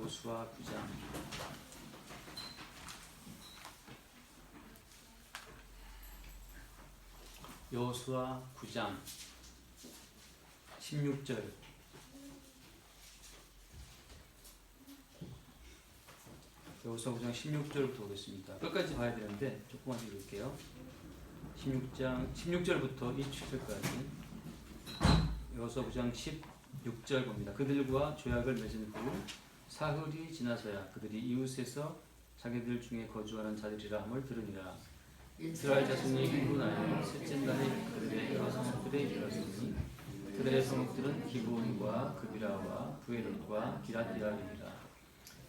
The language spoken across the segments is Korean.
여호수아 9장. 여호수아 9장 16절. 여호수아 9장 16절부터 보겠습니다. 끝까지 봐야 되는데 조금만 읽을게요. 16절부터 27절까지. 여호수아 9장 16절 봅니다. 그들과 조약을 맺은 후 사흘이 지나서야 그들이 이웃에서 자기들 중에 거주하는 자들이라 함을 들으니라. 이스라엘 자손이 흥분하여 셋째 날에 그들의 여러 성읍들에 이르렀으니 그들의 성읍들은 기브온과 그비라와 부에롯과 기럇야림이라.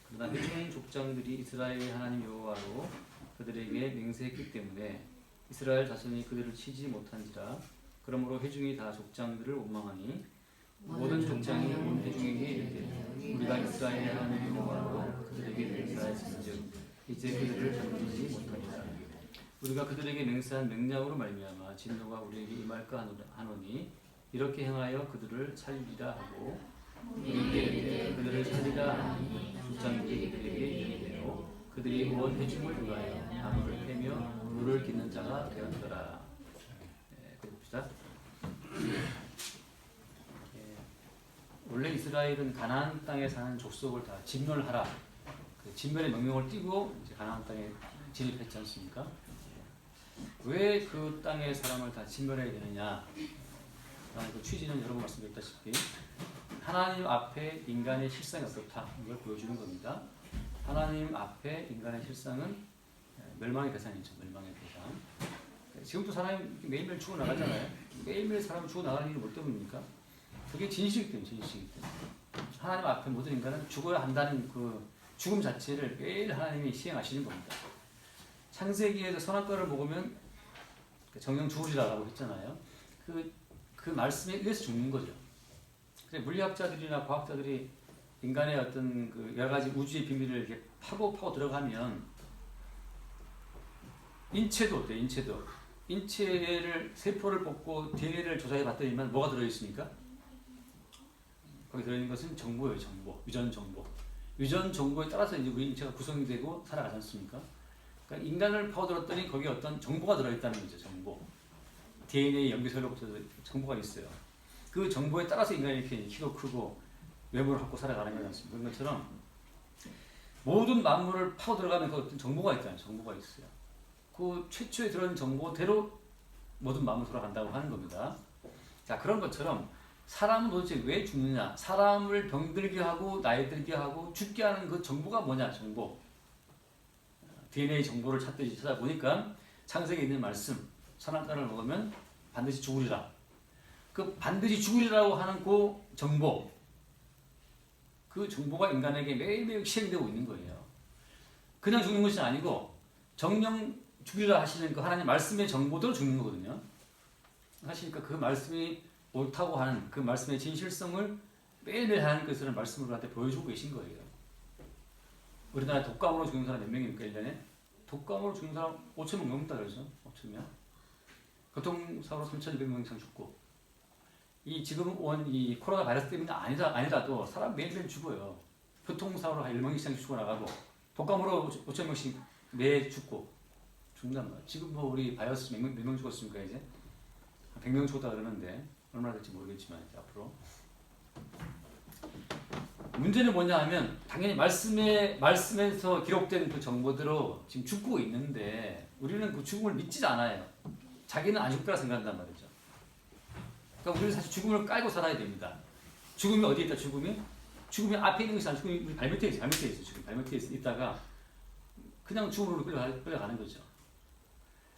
그러나 회중 족장들이 이스라엘의 하나님 여호와로 그들에게 맹세했기 때문에 이스라엘 자손이 그들을 치지 못한지라. 그러므로 회중이 다 족장들을 원망하니 모든 족장이 온 회중에게 이르되 우리가 이스라엘의 하나님 여호와로 그들에게 맹세하였은즉 이제 그들을 건드리지 못하리라. 우리가 그들에게 맹세한 맹약으로 말미암아 진노가 우리에게 임할까 하노니 이렇게 행하여 그들을 살리라 하고 우리에게 이르되 그들을 살리라 하니 족장들이 그들에게 이르기로 그들이 온 회중을 위하여 나무를 패며 물을 깃는 자가 되었더라. 봅시다. 원래 이스라엘은 가나안 땅에 사는 족속을 다 진멸하라. 그 진멸의 명령을 띄고 이제 가나안 땅에 진입했지 않습니까? 왜 그 땅의 사람을 다 진멸해야 되느냐? 그 취지는 여러 번 말씀드렸다시피 하나님 앞에 인간의 실상이 어떻다 이걸 보여주는 겁니다. 하나님 앞에 인간의 실상은 멸망의 대상이죠. 멸망의 대상. 지금도 사람이 매일매일 죽어나가잖아요. 매일매일 사람이 죽어나가는 일이 뭐 때문입니까? 그게 진실이기 때문에, 진실이기 때문에. 하나님 앞에 모든 인간은 죽어야 한다는 그 죽음 자체를 매일 하나님이 시행하시는 겁니다. 창세기에서 선악과를 먹으면 정령 죽으리라고 했잖아요. 그 말씀에 의해서 죽는 거죠. 그래, 물리학자들이나 과학자들이 인간의 어떤 그 여러 가지 우주의 비밀을 이렇게 파고 들어가면 인체도 어때요? 인체를 세포를 뽑고 DNA를 조사해 봤더니만 뭐가 들어있습니까? 거기 들어있는 것은 정보예요. 정보. 유전 정보. 유전 정보에 따라서 이제 우리 인체가 구성이 되고 살아가지 않습니까? 그러니까 인간을 파고들었더니 거기에 어떤 정보가 들어있다는 거죠. 정보. DNA 염기설로부터 정보가 있어요. 그 정보에 따라서 인간이 이렇게 키도 크고 외모를 갖고 살아가는 거지 않습니까? 그런 것처럼 모든 만물을 파고 들어가면 그 어떤 정보가 있잖아요. 정보가 있어요. 그 최초에 들어온 정보대로 모든 마음을 돌아간다고 하는 겁니다. 자, 그런 것처럼 사람은 도대체 왜 죽느냐? 사람을 병들게 하고 나이 들게 하고 죽게 하는 그 정보가 뭐냐? 정보. DNA 정보를 찾아보니까 창세기에 있는 말씀, 선악과를 먹으면 반드시 죽으리라. 그 반드시 죽으리라고 하는 그 정보, 그 정보가 인간에게 매일매일 시행되고 있는 거예요. 그냥 죽는 것이 아니고 정령 죽이라 하시는 그 하나님 말씀의 정보대로 죽는 거거든요. 하시니까 그 말씀이 옳다고 하는 그 말씀의 진실성을 매일매일 하나님께서는 말씀으로 한테 보여주고 계신 거예요. 우리나라에 독감으로 죽는 사람 몇 명입니까? 1년에? 독감으로 죽는 사람 5,000명 넘는다 그러죠. 5,000명. 교통사고로 3,200명 이상 죽고. 지금 온 이 코로나 바이러스 때문에 아니라도 사람 매일매일 죽어요. 교통사고로 한 1명 이상 죽어나가고 독감으로 5,000명씩 매일 죽는단 말이에요. 지금 뭐 우리 바이러스 몇 명 죽었습니까 이제? 한 100명 죽었다 그러는데 얼마나 될지 모르겠지만 이제 앞으로. 문제는 뭐냐 하면 당연히 말씀에서 기록된 그 정보대로 지금 죽고 있는데 우리는 그 죽음을 믿지 않아요. 자기는 안 죽을 거라 생각한단 말이죠. 그러니까 우리는 사실 죽음을 깔고 살아야 됩니다. 죽음이 어디에 있다? 죽음이 앞에 있는 것이 아니라 죽음이 우리 발밑에 있어. 지금 발밑에 있다가 그냥 죽음으로 끌려가는 거죠.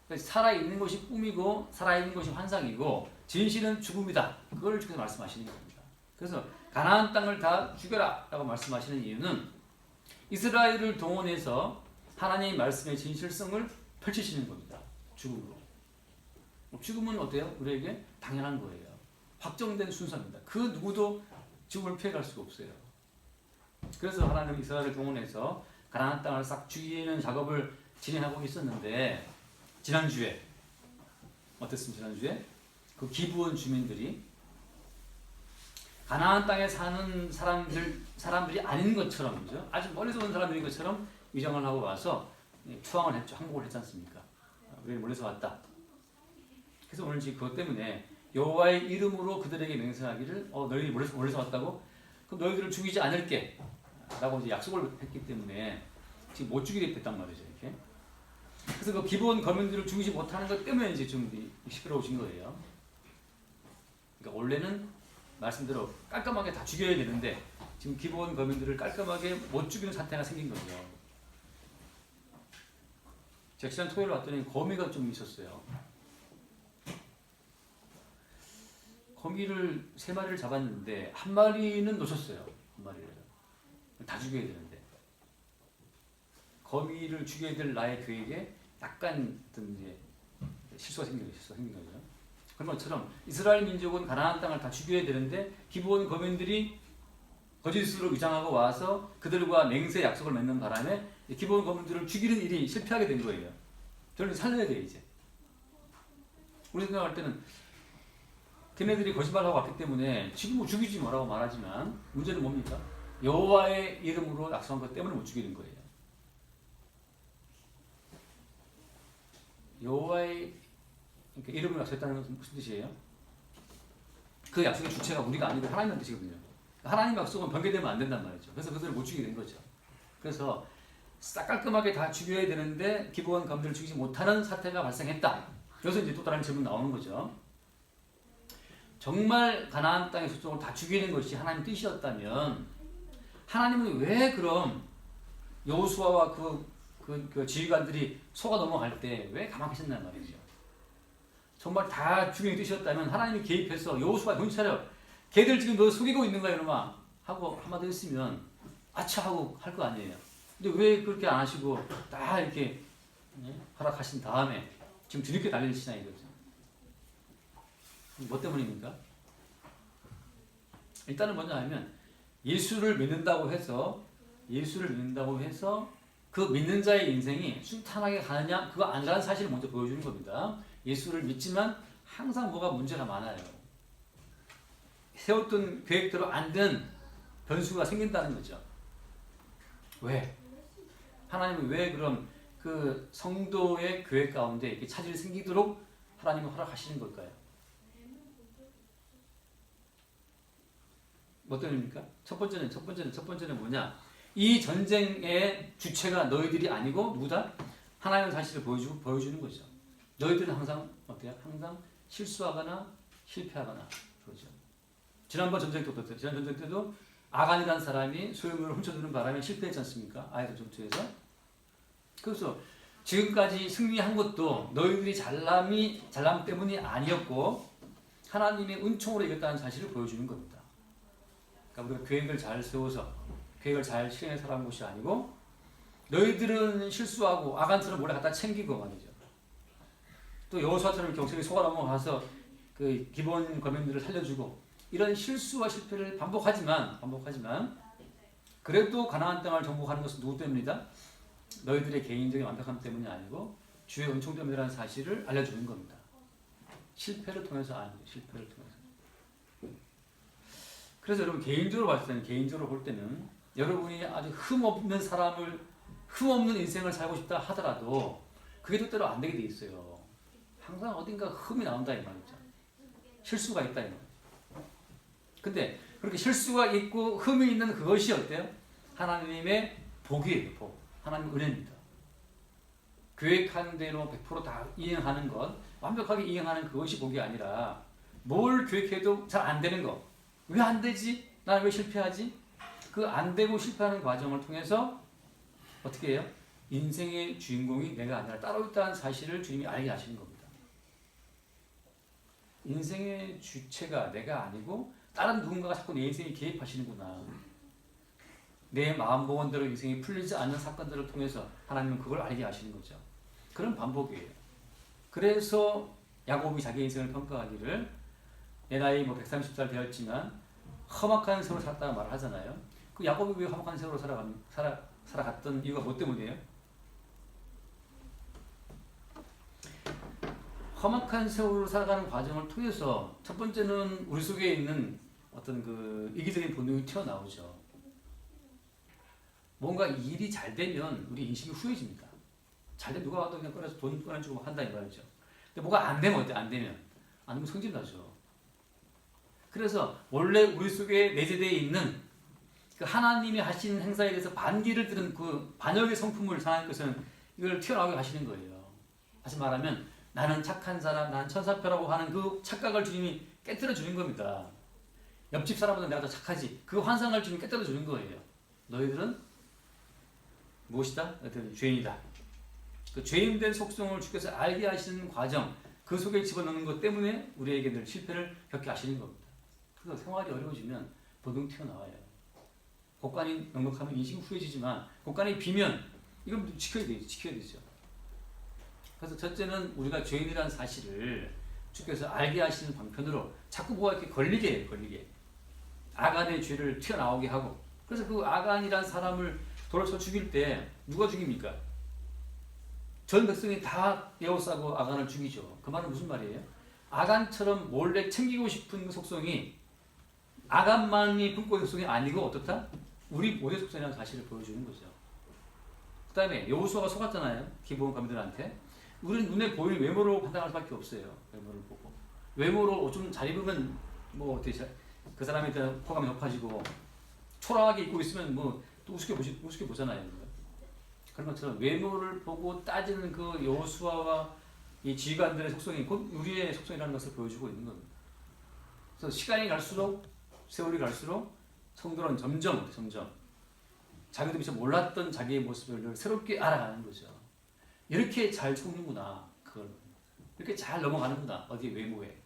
그러니까 살아있는 것이 꿈이고 살아있는 것이 환상이고 진실은 죽음이다. 그걸 주께서 말씀하시는 겁니다. 그래서 가나안 땅을 다 죽여라 라고 말씀하시는 이유는 이스라엘을 동원해서 하나님의 말씀의 진실성을 펼치시는 겁니다. 죽음으로. 죽음은 어때요? 우리에게 당연한 거예요. 확정된 순서입니다. 그 누구도 죽음을 피해갈 수가 없어요. 그래서 하나님 이스라엘을 동원해서 가나안 땅을 싹 죽이는 작업을 진행하고 있었는데 지난주에 어땠습니까? 지난주에 그 기브온 주민들이 가나안 땅에 사는 사람들이 아닌 것처럼, 그죠? 아주 멀리서 온 사람들인 것처럼 위장을 하고 와서 투항을 했죠. 항복을 했지 않습니까? 우리는 멀리서 왔다. 그래서 오늘 지금 그것 때문에 여호와의 이름으로 그들에게 맹세하기를 너희들이 멀리서 왔다고? 그럼 너희들을 죽이지 않을게 라고 이제 약속을 했기 때문에 지금 못 죽이게 됐단 말이죠. 이렇게. 그래서 그 기본 거민들을 죽이지 못하는 것 때문에 이제 좀 시끄러우신 거예요. 그러니까 원래는 말씀대로 깔끔하게 다 죽여야 되는데 지금 기본 거민들을 깔끔하게 못 죽이는 사태가 생긴 거죠. 제가 지난 토요일 왔더니 거미가 좀 있었어요. 거미를 3마리를 잡았는데 한 마리는 놓쳤어요. 한 마리를. 다 죽여야 되는데. 거미를 죽여야 될 나의 계획에 약간 어떤 이제 실수가 생긴 거죠. 그런 것처럼 이스라엘 민족은 가나안 땅을 다 죽여야 되는데 기본 거민들이 거짓으로 위장하고 와서 그들과 맹세 약속을 맺는 바람에 기본 거민들을 죽이는 일이 실패하게 된 거예요. 저를 살려야 돼요 이제. 우리 생각할 때는 걔네들이 거짓말하고 왔기 때문에 지금 뭐 죽이지 뭐라고 말하지만 문제는 뭡니까? 여호와의 이름으로 약속한 것 때문에 못 죽이는 거예요. 여호와의 그러니까 이름을 약속했다는 것은 무슨 뜻이에요? 그 약속의 주체가 우리가 아니고 하나님의 뜻이거든요. 하나님 약속은 변개되면 안 된단 말이죠. 그래서 그들을 못 죽이게 된 거죠. 그래서 싹 깔끔하게 다 죽여야 되는데 기본 검들을 죽이지 못하는 사태가 발생했다. 여기서 이제 또 다른 질문 나오는 거죠. 정말 가나안 땅의 족속을 다 죽이는 것이 하나님 뜻이었다면 하나님은 왜 그럼 여호수아와 그 지휘관들이 속아 넘어갈 때 왜 가만히 계셨단 말이죠. 정말 다 죽이는 뜻이었다면 하나님이 개입해서 여호수아 정신 차려. 걔들 지금 너 속이고 있는 거야 이놈아 하고 한마디 했으면 아차 하고 할 거 아니에요. 근데 왜 그렇게 안 하시고 다 이렇게 허락하신 다음에 지금 뒤늦게 달리시나 이거죠. 뭐 때문입니까? 일단은 먼저 하면 예수를 믿는다고 해서 그 믿는 자의 인생이 순탄하게 가느냐 그거 아니라는 사실을 먼저 보여주는 겁니다. 예수를 믿지만 항상 뭐가 문제가 많아요. 세웠던 계획대로 안 된 변수가 생긴다는 거죠. 왜? 하나님은 왜 그럼 그 성도의 계획 가운데 이렇게 차질이 생기도록 하나님은 허락하시는 걸까요? 뭐 때문입니까? 첫 번째는 뭐냐? 이 전쟁의 주체가 너희들이 아니고 누구다? 하나님의 사실을 보여주는 거죠. 너희들은 항상 어때요? 항상 실수하거나 실패하거나 그러죠. 지난 전쟁 때도 아간이라는 사람이 소유물을 훔쳐드는 바람에 실패했지 않습니까? 아이들 전투에서. 그래서 지금까지 승리한 것도 너희들이 잘남 때문이 아니었고 하나님의 은총으로 이겼다는 사실을 보여주는 겁니다. 그러니까 우리가 계획을 잘 세워서 계획을 잘 실행해 살아간 것이 아니고 너희들은 실수하고 아간처럼 몰래 갖다 챙기고 말이죠. 또 여호수아처럼 경찰이 속아 넘어가서 그 기본 거민들을 살려주고 이런 실수와 실패를 반복하지만 그래도 가나안 땅을 정복하는 것은 누구 때문이다? 너희들의 개인적인 완벽함 때문이 아니고 주의 은총 때문이라는 사실을 알려주는 겁니다. 실패를 통해서 아니고 실패를 통해서. 그래서 여러분 개인적으로 볼 때는 여러분이 아주 흠없는 인생을 살고 싶다 하더라도 그게 뜻대로 안 되게 돼 있어요. 항상 어딘가 흠이 나온다 이 말이죠. 실수가 있다 이 말이죠. 근데 그렇게 실수가 있고 흠이 있는 그것이 어때요? 하나님의 복이에요. 복. 하나님의 은혜입니다. 계획한 대로 100% 다 이행하는 것, 완벽하게 이행하는 그것이 복이 아니라 뭘 계획해도 잘 안 되는 거. 왜 안 되지? 나는 왜 실패하지? 그 안 되고 실패하는 과정을 통해서 어떻게 해요? 인생의 주인공이 내가 아니라 따로 있다는 사실을 주님이 알게 하시는 겁니다. 인생의 주체가 내가 아니고 다른 누군가가 자꾸 내 인생에 개입하시는구나. 내 마음공원대로 인생이 풀리지 않는 사건들을 통해서 하나님은 그걸 알게 하시는 거죠. 그런 반복이에요. 그래서 야곱이 자기 인생을 평가하기를 내 나이 130살 되었지만 험악한 세월을 살았다고 말을 하잖아요. 그 야곱이 왜 험악한 세월을 살아갔던 이유가 뭐 때문이에요? 험악한 세월을 살아가는 과정을 통해서 첫 번째는 우리 속에 있는 어떤 그 이기적인 본능이 튀어나오죠. 뭔가 일이 잘 되면 우리 인식이 후해집니다. 잘 되면 누가 와도 그냥 꺼내서 돈 꺼내주고 한다 이 말이죠. 근데 뭐가 안 되면 어때? 안 되면 성질 나죠. 그래서 원래 우리 속에 내재되어 있는 그 하나님이 하신 행사에 대해서 반기를 들은 그 반역의 성품을 하나님께서는 이걸 튀어나오게 하시는 거예요. 다시 말하면 나는 착한 사람, 나는 천사표라고 하는 그 착각을 주님이 깨뜨려 주는 겁니다. 옆집 사람보다 내가 더 착하지. 그 환상을 주님이 깨뜨려 주는 거예요. 너희들은 무엇이다? 너희들은 죄인이다. 그 죄인된 속성을 주께서 알게 하시는 과정, 그 속에 집어넣는 것 때문에 우리에게 늘 실패를 겪게 하시는 겁니다. 그래서 생활이 어려워지면 도둑 튀어나와요. 곡간이 넉넉하면 인식이 후해지지만 곡간이 비면 이건 지켜야 되죠. 그래서 첫째는 우리가 죄인이라는 사실을 주께서 알게 하시는 방편으로 자꾸 뭐가 이렇게 걸리게 아간의 죄를 튀어나오게 하고, 그래서 그 아간이라는 사람을 돌아쳐 죽일 때 누가 죽입니까? 전 백성이 다 에워싸고 아간을 죽이죠. 그 말은 무슨 말이에요? 아간처럼 몰래 챙기고 싶은 그 속성이 아간만이 품고 있는 속성이 아니고 어떻다? 우리 모두의 속성이라는 사실을 보여주는 거죠. 그 다음에 여호수아가 속았잖아요. 기브온 거민들한테. 우리는 눈에 보이는 외모로 판단할 수밖에 없어요. 외모를 보고. 외모로 좀 잘 입으면 뭐 어떻게 그 사람에 대한 호감이 높아지고, 초라하게 입고 있으면 뭐 또 우습게 보잖아요. 그런 것처럼 외모를 보고 따지는 그 여호수아와 이 지휘관들의 속성이 곧 우리의 속성이라는 것을 보여주고 있는 겁니다. 그래서 시간이 갈수록, 세월이 갈수록 성도는 점점 자기도 미처 몰랐던 자기의 모습을 새롭게 알아가는 거죠. 이렇게 잘 속는구나. 그걸 이렇게 잘 넘어가는구나. 어디 외모에.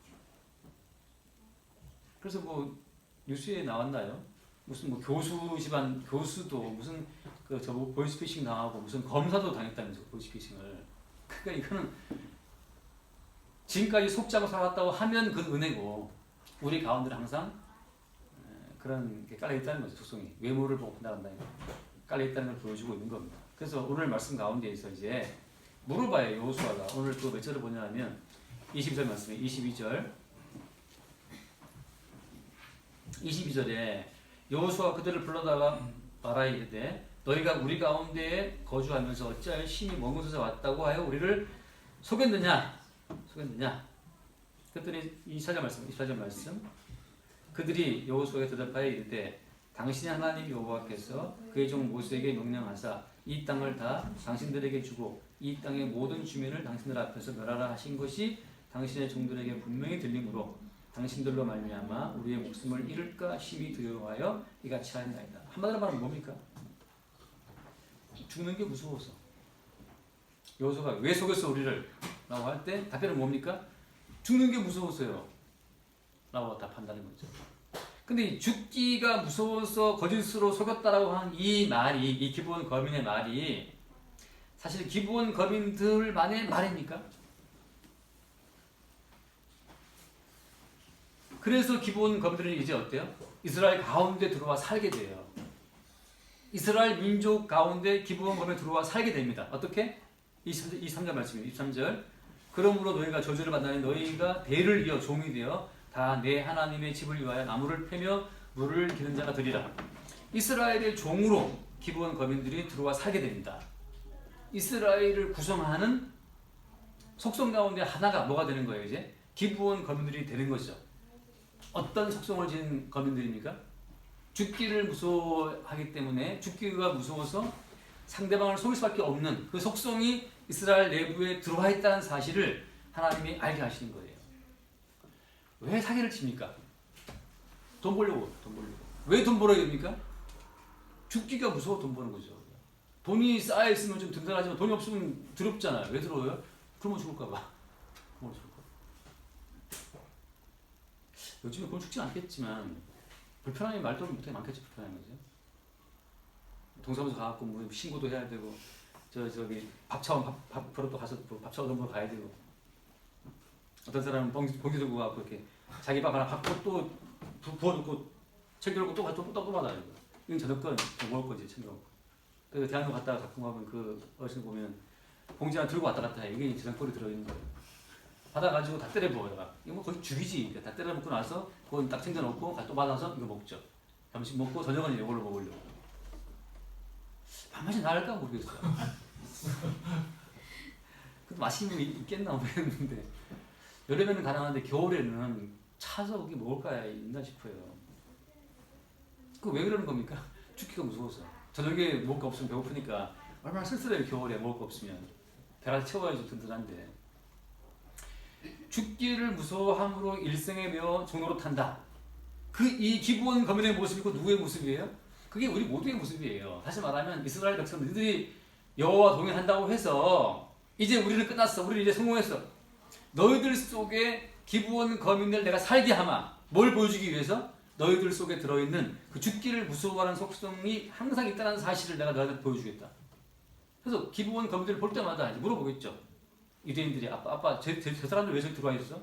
그래서 뭐 뉴스에 나왔나요? 무슨 뭐 교수 집안 교수도 무슨 그 저 보이스피싱 당하고 무슨 검사도 당했다면서 보이스피싱을. 그러니까 이거는 지금까지 속자고 살았다고 하면 그건 은혜고, 우리 가운데는 항상 그런 게 깔려 있다는 거죠. 속성이 외모를 보고 판단한다는 거, 깔려 있다는 걸 보여주고 있는 겁니다. 그래서 오늘 말씀 가운데에서 이제 물어봐요. 여호수아가 오늘 또 몇 절을 보냐면 22절 말씀에 22절에 여호수아 그들을 불러다가 말하여 이르되 너희가 우리 가운데에 거주하면서 어찌하여 심히 먼 곳에서 왔다고 하여 우리를 속였느냐. 그랬더니 24절 말씀 그들이 여호수아에게 대답하여 이르되 당신의 하나님 여호와께서 그의 종 모세에게 명령하사 이 땅을 다 당신들에게 주고 이 땅의 모든 주민을 당신들 앞에서 멸하라 하신 것이 당신의 종들에게 분명히 들림으로 당신들로 말미암아 우리의 목숨을 잃을까 심히 두려워하여 이같이 하였나이다. 한마디로 말하면 뭡니까? 죽는 게 무서워서. 여호수아가 왜 속였어 우리를? 라고 할 때 답변은 뭡니까? 죽는 게 무서워서요. 라고 답한다는 거죠. 근데 죽기가 무서워서 거짓으로 속였다라고 한 이 말이, 이 기브온 거민의 말이 사실 기브온 거민들만의 말입니까? 그래서 기브온 거민들은 이제 어때요? 이스라엘 가운데 들어와 살게 돼요. 이스라엘 민족 가운데 기브온 거민에 들어와 살게 됩니다. 어떻게? 23절 말씀이에요. 23절. 그러므로 너희가 저주를 받나니 너희가 대를 이어 종이 되어 다 내 하나님의 집을 위하여 나무를 패며 물을 기는 자가 되리라. 이스라엘의 종으로 기브온 거민들이 들어와 살게 됩니다. 이스라엘을 구성하는 속성 가운데 하나가 뭐가 되는 거예요? 이제 기브온 거민들이 되는 것이죠. 어떤 속성을 지닌 거민들입니까? 죽기를 무서워하기 때문에, 죽기가 무서워서 상대방을 속일 수밖에 없는 그 속성이 이스라엘 내부에 들어와 있다는 사실을 하나님이 알게 하시는 거예요. 왜 사기를 칩니까? 돈 벌려고. 왜 돈 벌어야 됩니까? 죽기가 무서워 돈 버는 거죠. 돈이 쌓여 있으면 좀 든든하지만 돈이 없으면 두렵잖아요. 왜 두려워요? 그러면 죽을까 봐. 요즘에 그건 죽진 않겠지만 불편함이 말도 못해 많겠지. 불편한 거죠. 동사무소 가갖고 뭐 신고도 해야 되고 저기 밥 보러 또 가서 밥 차원 보러 가야 되고, 어떤 사람은 봉지 들고 가고 이렇게 자기 밥 하나 받고 또 부어놓고 챙겨놓고 또 받아요. 이건 저녁 건 먹을 거지 챙겨놓고. 그래서 대학로 갔다가 가끔 가면 그 어르신 보면 봉지 하나 들고 왔다 갔다 해. 이게 저녁거리 들어있는 거예요. 받아가지고 다 때려 부어다가 이거 뭐 거의 죽이지. 그러니까 다 때려 먹고 나서 그건 딱 챙겨놓고 또 받아서 이거 먹죠. 점심 먹고 저녁은 이걸로 먹으려고. 밥맛이 나을까 모르겠어요. 그 맛있는 게 있겠나 모르겠는데 여름에는 가능한데 겨울에는 차서 그게 먹을까 있나 싶어요. 그 왜 그러는 겁니까? 죽기가 무서워서. 저녁에 먹을 거 없으면 배고프니까 얼마나 쓸쓸해요. 겨울에 먹을 거 없으면. 배라도 채워야지 든든한데. 죽기를 무서워함으로 일생에 매어 종로로 탄다. 이 기브온 거민의 모습이고 누구의 모습이에요? 그게 우리 모두의 모습이에요. 다시 말하면 이스라엘 백성들이 여호와 동행한다고 해서 이제 우리는 끝났어. 우리는 이제 성공했어. 너희들 속에 기브온 거민들 내가 살게 하마. 뭘 보여주기 위해서? 너희들 속에 들어있는 그 죽기를 무서워하는 속성이 항상 있다는 사실을 내가 너희한테 보여주겠다. 그래서 기브온 거민들을 볼 때마다 이제 물어보겠죠. 유대인들이 아빠 저 사람들 왜 저기 들어와 있어?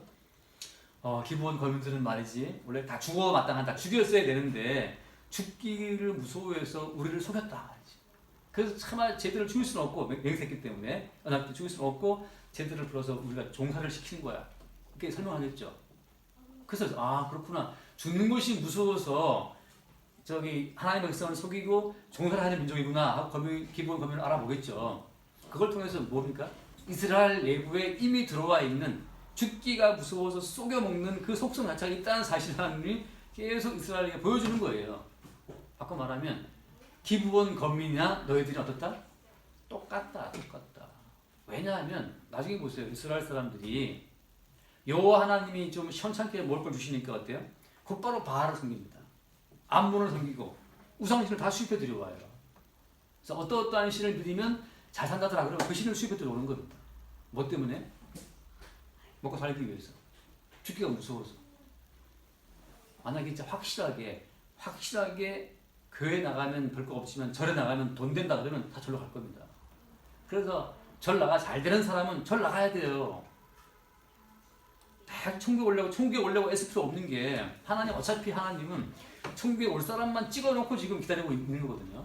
기브온 거민들은 말이지 원래 다 죽어 마땅한 다 죽였어야 되는데 죽기를 무서워해서 우리를 속였다 말이지. 그래서 차마 쟤들을 죽일 수는 없고 맹세했기 때문에 죽일 수는 없고 쟤들을 불러서 우리가 종살을 시키는 거야. 이렇게 설명하겠죠. 그래서 그렇구나. 죽는 것이 무서워서 저기 하나님의 백성을 속이고 종살하는 민족이구나 하고 기브온 거민을 알아보겠죠. 그걸 통해서 뭡니까? 이스라엘 내부에 이미 들어와 있는 죽기가 무서워서 속여먹는 그 속성 자체가 있다는 사실을 하나님이 계속 이스라엘에게 보여주는 거예요. 바꿔 말하면 기브온 거민이나 너희들이 어떻다? 똑같다. 왜냐하면 나중에 보세요. 이스라엘 사람들이 여호와 하나님이 좀 시원찮게 먹을 걸 주시니까 어때요? 곧바로 바알을 섬깁니다. 암몬을 섬기고 우상신을 다 수입해 들여와요. 그래서 어떠한 신을 믿으면 잘 산다더라 그러면 그 신을 수입해 들여오는 겁니다. 뭐 때문에? 먹고 살기 위해서. 죽기가 무서워서. 만약에 진짜 확실하게 교회 나가면 별 거 없지만 절에 나가면 돈 된다 그러면 다 절로 갈 겁니다. 그래서 절 나가 잘 되는 사람은 절 나가야 돼요. 다 천국에 오려고 애쓸 필요 없는 게 어차피 하나님은 천국에 올 사람만 찍어놓고 지금 기다리고 있는 거거든요.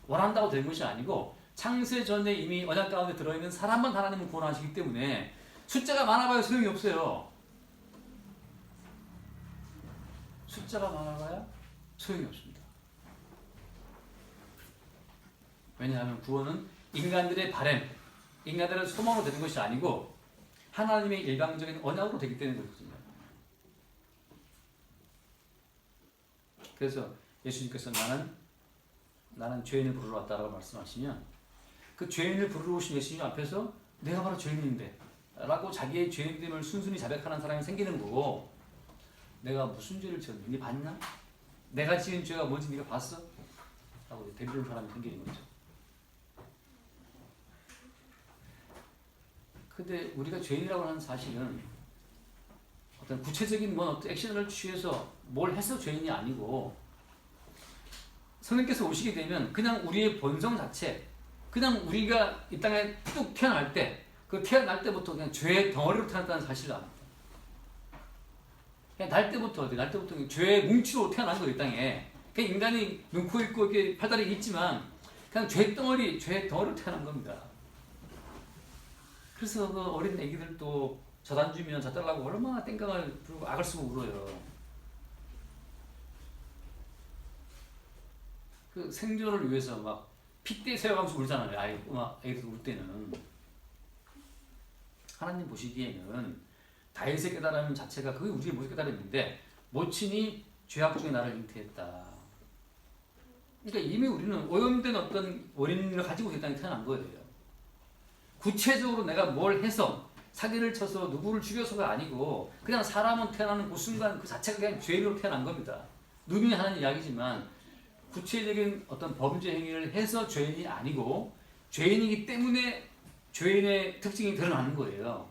원한다고 된 것이 아니고 창세 전에 이미 언약 가운데 들어있는 사람만 하나님은 구원하시기 때문에 숫자가 많아봐야 소용이 없어요. 숫자가 많아봐야 소용이 없습니다. 왜냐하면 구원은 인간들의 바램, 인간들의 소망으로 되는 것이 아니고 하나님의 일방적인 언약으로 되기 때문에 그렇거든요. 그래서 예수님께서 나는 죄인을 부르러 왔다라고 말씀하시면 그 죄인을 부르러 오신 예수님 앞에서 내가 바로 죄인인데 라고 자기의 죄인됨을 순순히 자백하는 사람이 생기는 거고 내가 무슨 죄를 지었니? 네 봤나? 내가 지은 죄가 뭔지 네가 봤어? 하고 대비를 사람이 생기는 거죠. 근데 우리가 죄인이라고 하는 사실은 어떤 구체적인 어떤 액션을 취해서 뭘 해서 죄인이 아니고 성령께서 오시게 되면 그냥 우리의 본성 자체 그냥 우리가 이 땅에 뚝 태어날 때 그 태어날 때부터 그냥 죄의 덩어리로 태어났다는 사실을 압니다. 그냥 날 때부터 죄의 뭉치로 태어난 거예요, 이 땅에. 그냥 인간이 눈, 코 있고 이렇게 팔다리 있지만 그냥 죄의 덩어리로 태어난 겁니다. 그래서 그 어린 애기들도 젖안 주면 젖달라고 얼마나 땡깡을 부르고 악을 쓰고 울어요. 그 생존을 위해서 막 핏대 세워가면서 울잖아요. 애기들 울 때는. 하나님 보시기에는 다윗의 깨달음 자체가 그게 우리의 모습 깨달음인데 모친이 죄악 중에 나를 잉태했다. 그러니까 이미 우리는 오염된 어떤 원인을 가지고 이 땅에 태어난 거예요. 구체적으로 내가 뭘 해서 사기를 쳐서 누구를 죽여서가 아니고 그냥 사람은 태어나는 그 순간 그 자체가 그냥 죄인으로 태어난 겁니다. 누누이 하는 이야기지만 구체적인 어떤 범죄 행위를 해서 죄인이 아니고 죄인이기 때문에 죄인의 특징이 드러나는 거예요.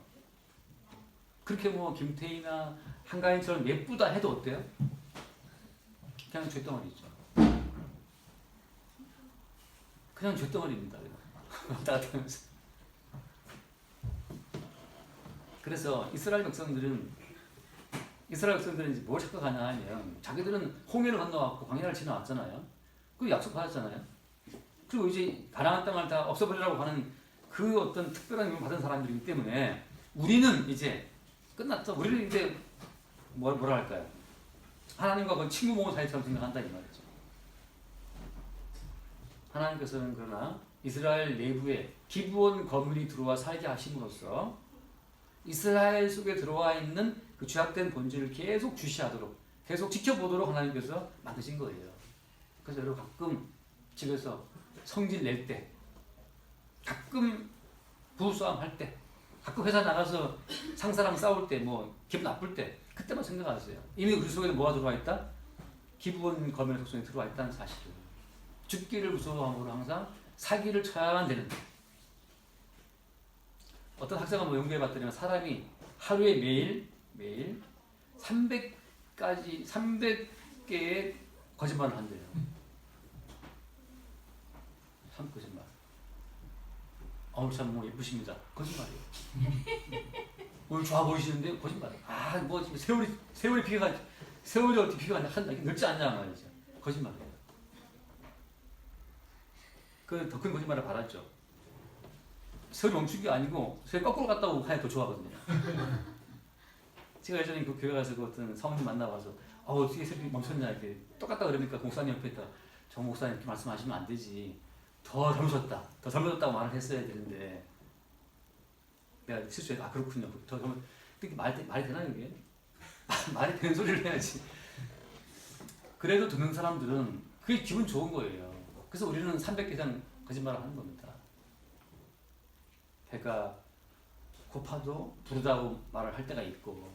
그렇게 김태희나 한가인처럼 예쁘다 해도 어때요? 그냥 죄덩어리죠. 그냥 죄덩어리입니다. 왔다 갔다 하면서. 그래서 이스라엘 백성들은 이제 뭘 착각하냐 하면 자기들은 홍해를 건너왔고 광야를 지나왔잖아요. 그리고 약속받았잖아요. 그리고 이제 가나안 땅을 다 없애버리라고 하는 그 어떤 특별한 임을 받은 사람들이기 때문에 우리는 이제 끝났죠. 우리는 이제 뭐라 할까요? 하나님과 그 친구 모은 사이처럼 생각한다 이 말이죠. 하나님께서는 그러나 이스라엘 내부에 기브온 거민이 들어와 살게 하심으로써 이스라엘 속에 들어와 있는 그 죄악된 본질을 계속 주시하도록 계속 지켜보도록 하나님께서 만드신 거예요. 그래서 여러분 가끔 집에서 성질 낼 때, 가끔 부부싸움 할 때, 가끔 회사 나가서 상사랑 싸울 때, 뭐 기분 나쁠 때 그때만 생각하세요. 이미 우리 속에 뭐가 들어와 있다? 기브온 거민의 속성이 들어와 있다는 사실을. 죽기를 무서워함으로 항상 사기를 쳐야만 되는. 어떤 학자가 뭐 연구해봤더니 사람이 하루에 매일 300개의 거짓말을 한대요. 참 거짓말. 오늘 참 뭐 예쁘십니다. 거짓말이에요. 오늘 좋아 보이시는데 거짓말이에요. 뭐 지금 세월이 피가 세월이 어떻게 피가 한다 늙지 않냐 말이죠. 거짓말이에요. 그 더 큰 거짓말을 바랐죠. 세월이 멈춘 게 아니고 세월이 거꾸로 갔다고 하야 더 좋아하거든요. 제가 예전에 그 교회 가서 그 어떤 사모님 만나봐서 어떻게 세월이 멈췄냐 이렇게 똑같다 그러니까 목사님 옆에 있다. 정 목사님 이렇게 말씀하시면 안 되지. 더 젊어졌다고 말을 했어야 되는데 내가 실수해. 그렇군요. 더 말이 되나 이게? 말이 되는 소리를 해야지. 그래도 듣는 사람들은 그게 기분 좋은 거예요. 그래서 우리는 300개 이상 거짓말을 하는 겁니다. 배가 고파도 부르다고 말을 할 때가 있고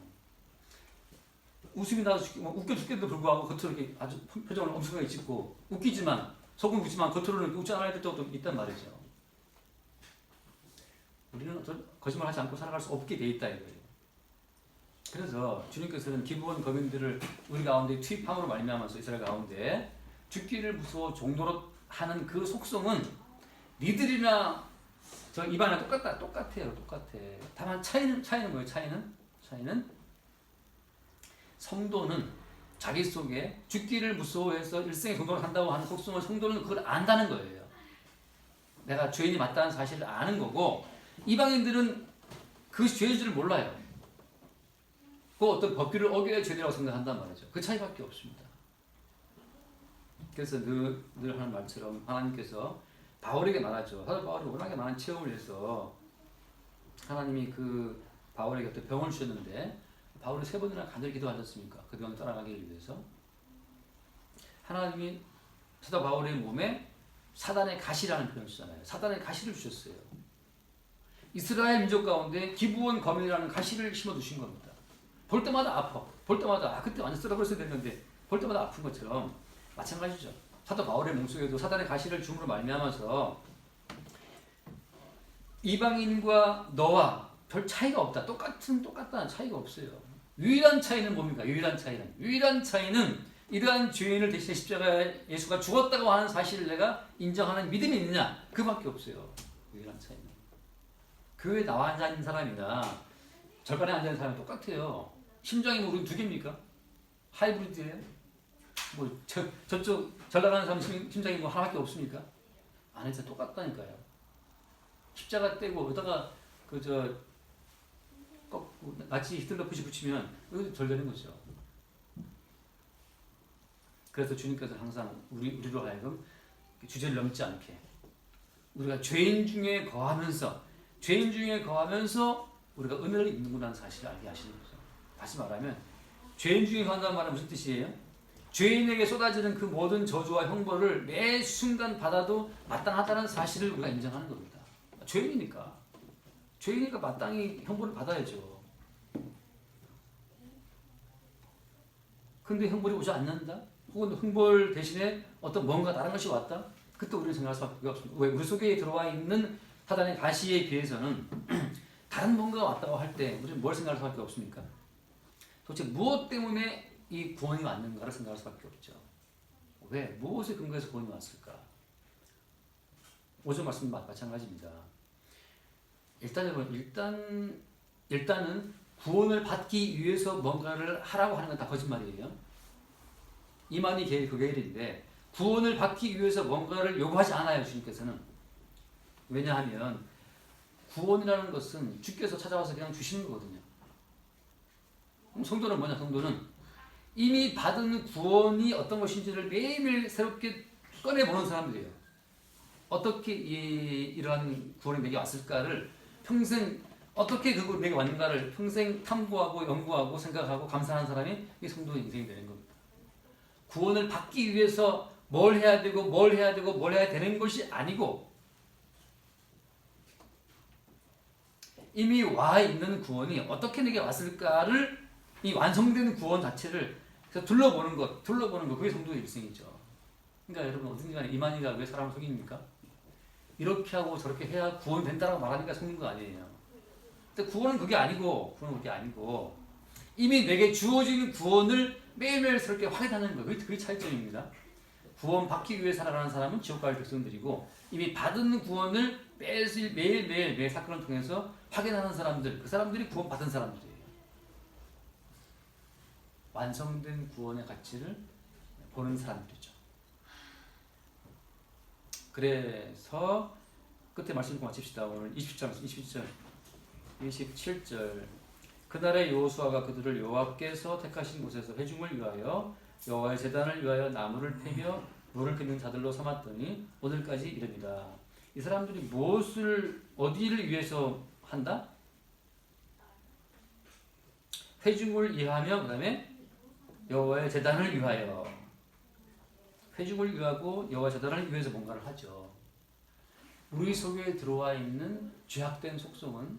웃음이 나서 웃겨 죽겠는데 불구하고 겉으로 이렇게 아주 표정을 엄청나게 짓고 웃기지만 속은 웃지만 겉으로는 웃지 않아야 될 때도 있단 말이죠. 우리는 거짓말 하지 않고 살아갈 수 없게 돼 있다 이거예요. 그래서 주님께서는 기브온 거민들을 우리 가운데 투입함으로 말미암아서 이스라엘 가운데 죽기를 무서워 종노릇 하는 그 속성은 니들이나 저 이방이나 똑같아요. 다만 차이는 뭐예요? 차이는 성도는 자기 속에 죽기를 무서워해서 일생에 종노릇 한다고 하는 속성을 성도는 그걸 안다는 거예요. 내가 죄인이 맞다는 사실을 아는 거고 이방인들은 그 죄인 줄 몰라요. 그 어떤 법규를 어겨야 죄인이라고 생각한단 말이죠. 그 차이밖에 없습니다. 그래서 늘 하는 말처럼 하나님께서 바울에게 말하죠. 사도 바울이 워낙에 많은 체험을 해서 하나님이 그 바울에게 어떤 병을 주셨는데 바울이 3번이나 간절히 기도하셨습니까? 그 병을 떠나가기 위해서. 하나님이 사도 바울의 몸에 사단의 가시라는 표현을 쓰잖아요. 사단의 가시를 주셨어요. 이스라엘 민족 가운데 기브온 거민이라는 가시를 심어두신 겁니다. 볼 때마다 아파. 볼 때마다 그때 완전 쓸어버렸어야 됐는데 볼 때마다 아픈 것처럼 마찬가지죠. 사도 바울의 몸속에도 사단의 가시를 줌으로 말미암아서 이방인과 너와 별 차이가 없다. 똑같다는 차이가 없어요. 유일한 차이는 뭡니까? 유일한 차이는 이러한 죄인을 대신해 십자가에 예수가 죽었다고 하는 사실을 내가 인정하는 믿음이 있느냐? 그밖에 없어요. 유일한 차이는. 교회에 나와 앉아있는 사람이나 절반에 앉아있는 사람이 똑같아요. 심장이 뭐 우리 2개입니까? 하이브리드예요? 뭐 저쪽 절 나가는 사람 심장이 뭐 하나밖에 없습니까? 안에서 똑같다니까요. 십자가 떼고 여기다가 나치 히틀러 표시 붙이면 여기 절 되는 거죠. 그래서 주님께서 항상 우리로 하여금 주제를 넘지 않게 우리가 죄인 중에 거하면서 우리가 은혜를 입는구나 하는 사실을 알게 하시는 거죠. 다시 말하면 죄인 중에 거한다는 말은 무슨 뜻이에요? 죄인에게 쏟아지는 그 모든 저주와 형벌을 매 순간 받아도 마땅하다는 사실을 우리가 인정하는 겁니다. 죄인이니까 마땅히 형벌을 받아야죠. 근데 형벌이 오지 않는다? 혹은 형벌 대신에 어떤 뭔가 다른 것이 왔다? 그때 우리는 생각할 수밖에 없습니다. 왜? 우리 속에 들어와 있는 사단의 가시에 비해서는 다른 뭔가가 왔다고 할 때 우리는 뭘 생각할 수밖에 없습니까? 도대체 무엇 때문에 이 구원이 왔는가를 생각할 수밖에 없죠. 왜? 무엇에 근거해서 구원이 왔을까? 오전 말씀 마찬가지입니다. 일단은 구원을 받기 위해서 뭔가를 하라고 하는 건 다 거짓말이에요. 이만희 교회인데 구원을 받기 위해서 뭔가를 요구하지 않아요. 주님께서는. 왜냐하면 구원이라는 것은 주께서 찾아와서 그냥 주시는 거거든요. 그럼 성도는 뭐냐? 성도는 이미 받은 구원이 어떤 것인지를 매일매일 새롭게 꺼내보는 사람들이에요. 어떻게 이러한 구원이 내게 왔을까를 평생 어떻게 그걸 내게 왔는가를 평생 탐구하고 연구하고 생각하고 감사하는 사람이 이 성도의 인생이 되는 겁니다. 구원을 받기 위해서 뭘 해야 되고 뭘 해야 되고 뭘 해야 되는 것이 아니고 이미 와 있는 구원이 어떻게 내게 왔을까를 이 완성된 구원 자체를 둘러보는 것 그게 성도의 일생이죠. 그러니까 여러분 어든지 간에 이만희가 왜 사람을 속입니까? 이렇게 하고 저렇게 해야 구원된다라고 말하니까 속는 거 아니에요. 근데 구원은 그게 아니고 이미 내게 주어진 구원을 매일매일 새롭게 확인하는 거 그게 차이점입니다. 구원 받기 위해 살아가는 사람은 지옥 갈 백성들이고 이미 받은 구원을 매일 사건을 통해서 확인하는 사람들 그 사람들이 구원 받은 사람들이에요. 완성된 구원의 가치를 보는 사람들이죠. 그래서 끝에 말씀 읽고 마칩시다. 오늘 27절 그날에 여호수아가 그들을 여호와께서 택하신 곳에서 회중을 위하여 여호와의 제단을 위하여 나무를 패며 물을 끓는 자들로 삼았더니 오늘까지 이릅니다. 이 사람들이 무엇을 어디를 위해서 한다? 회중을 위하며 그 다음에 여호와의 제단을 위하여 회중을 위하고 여호와 제단을 위해서 뭔가를 하죠. 우리 속에 들어와 있는 죄악된 속성은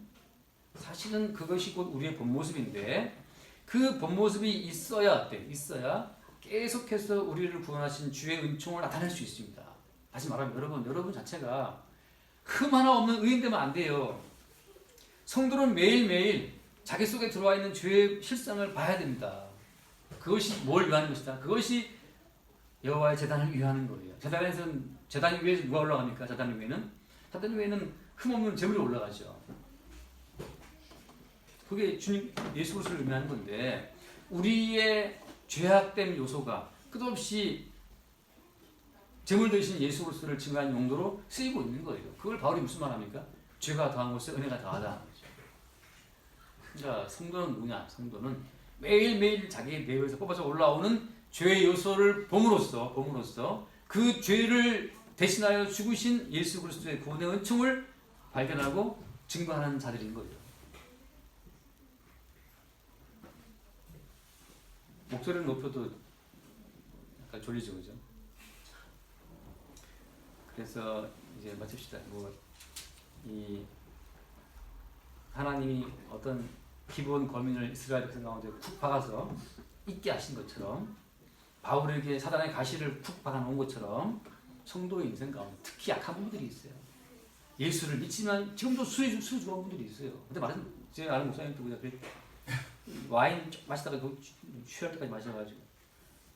사실은 그것이 곧 우리의 본 모습인데 그 본 모습이 있어야 계속해서 우리를 구원하신 주의 은총을 나타낼 수 있습니다. 다시 말하면 여러분 자체가 흠 하나 없는 의인 되면 안 돼요. 성도는 매일매일 자기 속에 들어와 있는 죄의 실상을 봐야 됩니다. 그것이 뭘 위하는 것이다. 그것이 여호와의 제단을 위하는 거예요. 제단 위에 누가 올라갑니까? 제단 위에는 흠 없는 제물이 올라가죠. 그게 주님 예수 그리스도를 의미하는 건데 우리의 죄악된 요소가 끝없이 제물 되신 예수 그리스도를 증거하는 용도로 쓰이고 있는 거예요. 그걸 바울이 무슨 말합니까? 죄가 더한 곳에 은혜가 더하다. 그러니까 성도는 뭐냐? 성도는 매일매일 자기 내부에서 뽑아서 올라오는 죄의 요소를 봄으로써 그 죄를 대신하여 죽으신 예수 그리스도의 구원의 은총을 발견하고 증거하는 자들인 거예요. 목소리를 높여도 약간 졸리죠, 그죠? 그래서 이제 마칩시다. 이 하나님이 어떤 기본 거민을 이스라엘 백성 가운데 쿡 박아서 있게 하신 것처럼 바울에게 사단의 가시를 쿡 박아놓은 것처럼 성도의 인생 가운데 특히 약한 분들이 있어요. 예수를 믿지만 지금도 술이 좋아하는 분들이 있어요. 근데 제가 아는 목사님도 와인 마시다가 취할 때까지 마셔가지고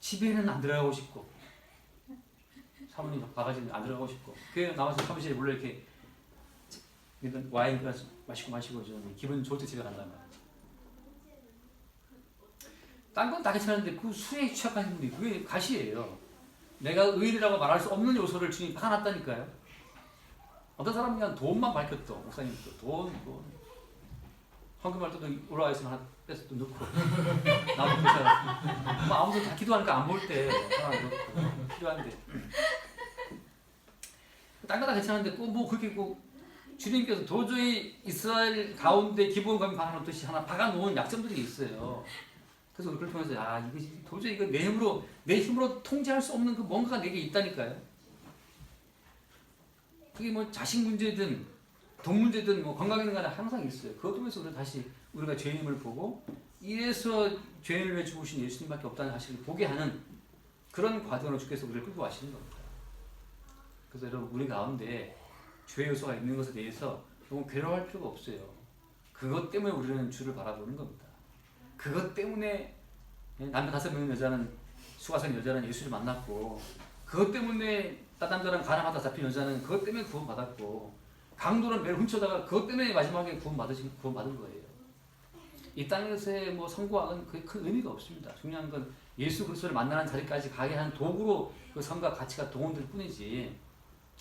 집에는 안 들어가고 싶고 사모님 바가지는 안 들어가고 싶고 교회 나와서 사무실에 몰래 이렇게 와인 그라스 마시고 좀 기분 좋을 때 집에 간단 말이에요. 딴 건 다 괜찮은데 그 술에 취약하신 분이 그게 가시예요. 내가 의인이라고 말할 수 없는 요소를 주님이 박아놨다니까요. 어떤 사람은 그냥 돈만 밝혔어. 목사님도 돈 황금알 또 올라와 있으면 하나 빼서 또 넣고 나도 그래서 뭐 아무도 다 기도하니까 안 볼 때 하나 넣고 필요한데 딴 거 다 괜찮은데 뭐 그렇게 주님께서 도저히 이스라엘 가운데 기본 검이 박아놓듯이 하나 박아놓은 약점들이 있어요. 그래서 그걸 통해서 이것이 도저히 내 힘으로 통제할 수 없는 그 뭔가가 내게 있다니까요. 그게 뭐 자식 문제든 돈 문제든 뭐 건강이든 간에 항상 있어요. 그것 통해서 우리가 죄인임을 보고 이래서 죄인을 위해 죽으신 예수님밖에 없다는 사실을 보게 하는 그런 과정으로 주께서 우리를 끌고 가시는 겁니다. 그래서 여러분 우리 가운데 죄의 요소가 있는 것에 대해서 너무 괴로워할 필요가 없어요. 그것 때문에 우리는 주를 바라보는 겁니다. 그것 때문에 남자 5명 여자는 수가성 여자는 예수를 만났고 그것 때문에 남자랑 가늠하다 잡힌 여자는 그것 때문에 구원받았고 강도는 매를 훔쳐다가 그것 때문에 마지막에 구원받은 거예요. 이 땅에서의 뭐 성공학은 그게 큰 의미가 없습니다. 중요한 건 예수 그리스도를 만나는 자리까지 가게 한 도구로 그 성과 가치가 동원될 뿐이지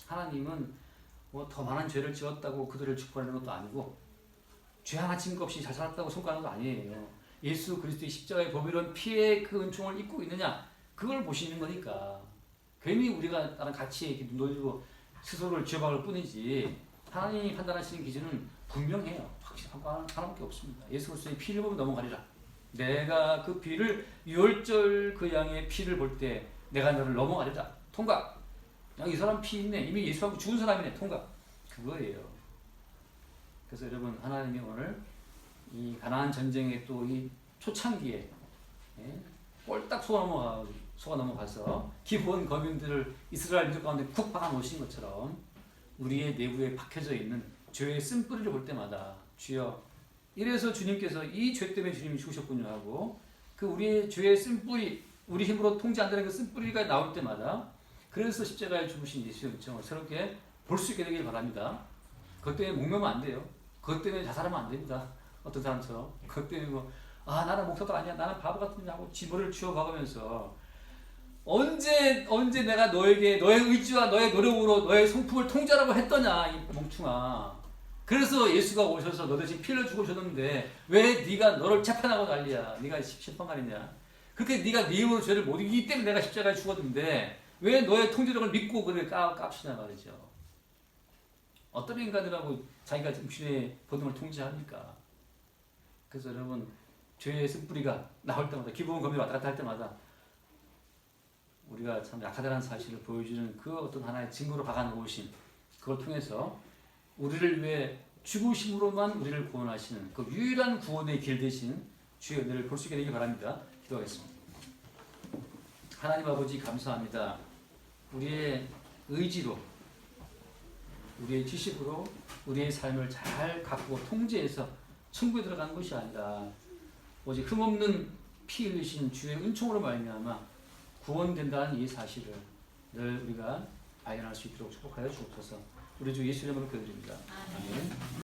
하나님은 뭐 더 많은 죄를 지었다고 그들을 축복하는 것도 아니고 죄 하나 짓는 것 없이 잘 살았다고 성과하는 거 아니에요. 예수 그리스도의 십자가의 보배로운 피의 그 은총을 입고 있느냐 그걸 보시는 거니까 괜히 우리가 다른 가치에 이렇게 눈 돌리고 스스로를 지어박을 뿐이지 하나님이 판단하시는 기준은 분명해요. 확실한 거 하나밖에 없습니다. 예수 그리스도의 피를 보면 넘어가리라. 내가 그 피를 유월절 그 양의 피를 볼 때 내가 너를 넘어가리라. 통과. 이 사람 피 있네. 이미 예수하고 죽은 사람이네. 통과. 그거예요. 그래서 여러분 하나님이 오늘 이 가나안 전쟁의 또 이 초창기에 꼴딱 속아 넘어가서 기본 거민들을 이스라엘 민족 가운데 쿡 박아 놓으신 것처럼 우리의 내부에 박혀져 있는 죄의 쓴뿌리를 볼 때마다 주여 이래서 주님께서 이 죄 때문에 주님이 죽으셨군요 하고 그 우리의 죄의 쓴뿌리 우리 힘으로 통제 안 되는 그 쓴뿌리가 나올 때마다 그래서 십자가에 죽으신 예수의 은총을 새롭게 볼 수 있게 되길 바랍니다. 그것 때문에 목매면 안 돼요. 그것 때문에 자살하면 안 됩니다. 어떤 사람처럼 그것 때문에 나는 목사도 아니야 나는 바보 같은 자고 지머리를 쥐어박으면서 언제 내가 너에게 너의 의지와 너의 노력으로 너의 성품을 통제하라고 했더냐 이 멍충아. 그래서 예수가 오셔서 너 대신 피를 주고 오셨는데 왜 네가 너를 재판하고 난리야. 네가 심판관이냐. 그렇게 네가 네 힘으로 죄를 못 이기기 때문에 내가 십자가에 죽었는데 왜 너의 통제력을 믿고 그래 깝치냐 말이죠. 어떤 인간들하고 자기가 육신의 본능을 통제합니까? 그래서 여러분 죄의 쓴뿌리가 나올 때마다 기본 검이 왔다 갔다 할 때마다 우리가 참 약하다는 사실을 보여주는 그 어떤 하나의 증거로 박아놓으신 그걸 통해서 우리를 위해 죽으심으로만 우리를 구원하시는 그 유일한 구원의 길 되신 주의 은혜를 볼 수 있게 되길 바랍니다. 기도하겠습니다. 하나님 아버지 감사합니다. 우리의 의지로 우리의 지식으로 우리의 삶을 잘 가꾸고 통제해서 천국에 들어가는 것이 아니라 오직 흠없는 피 흘리신 주의 은총으로 말미암아 구원된다는 이 사실을 늘 우리가 발견할 수 있도록 축복하여 주옵소서. 우리 주 예수 이름으로 기도드립니다. 아멘.